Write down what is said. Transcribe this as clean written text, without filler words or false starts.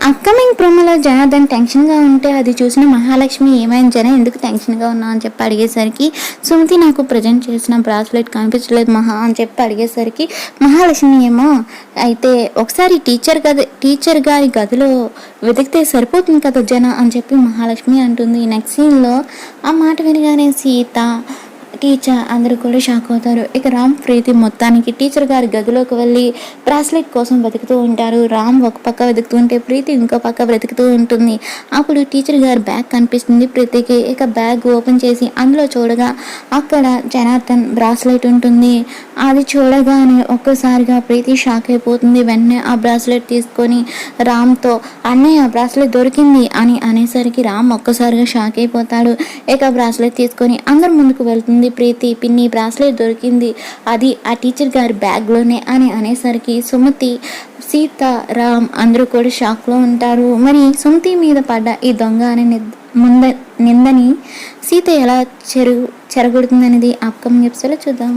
Upcoming ప్రోమోలో జనార్దన్ టెన్షన్గా ఉంటే అది చూసిన మహాలక్ష్మి ఏమైనా జన ఎందుకు టెన్షన్గా ఉన్నా అని చెప్పి అడిగేసరికి సుమతి నాకు ప్రజెంట్ చేసిన బ్రాస్లెట్ కనిపించలేదు మహా అని చెప్పి అడిగేసరికి మహాలక్ష్మి ఏమో అయితే ఒకసారి టీచర్ గారి గదిలో వెతికితే సరిపోతుంది కదా జన అని చెప్పి మహాలక్ష్మి అంటుంది. నెక్స్ట్ సీన్లో ఆ మాట వినగానే సీత టీచర్ అందరూ కూడా షాక్ అవుతారు. ఇక రామ్ ప్రీతి మొత్తానికి టీచర్ గారి గదిలోకి వెళ్ళి బ్రాస్లెట్ కోసం వెతుకుతూ ఉంటారు. రామ్ ఒక పక్క వెతుకుతూ ఉంటే ప్రీతి ఇంకో పక్క వెతుకుతూ ఉంటుంది. అప్పుడు టీచర్ గారి బ్యాగ్ కనిపిస్తుంది ప్రీతికి. ఇక బ్యాగ్ ఓపెన్ చేసి అందులో చూడగా అక్కడ జనార్దన్ బ్రాస్లెట్ ఉంటుంది. అది చూడగానే ఒక్కసారిగా ప్రీతి షాక్ అయిపోతుంది. వెంటనే ఆ బ్రాస్లెట్ తీసుకొని రామ్తో అన్నయ్య బ్రాస్లెట్ దొరికింది అని అనేసరికి రామ్ ఒక్కసారిగా షాక్ అయిపోతాడు. ఇక బ్రాస్లెట్ తీసుకొని అందరి ముందుకు వెళ్తుంది ప్రీతి. పిన్ని బ్రాస్లెట్ దొరికింది, అది ఆ టీచర్ గారి బ్యాగ్లోనే అని అనేసరికి సుమతి సీత రామ్ అందరూ కూడా షాక్లో ఉంటారు. మరి సుమతి మీద పడ్డ ఈ దొంగ అనే నిందని సీత ఎలా చెరగొడుతుందనేది అప్కమింగ్ ఎపిసోడ్లో చూద్దాం.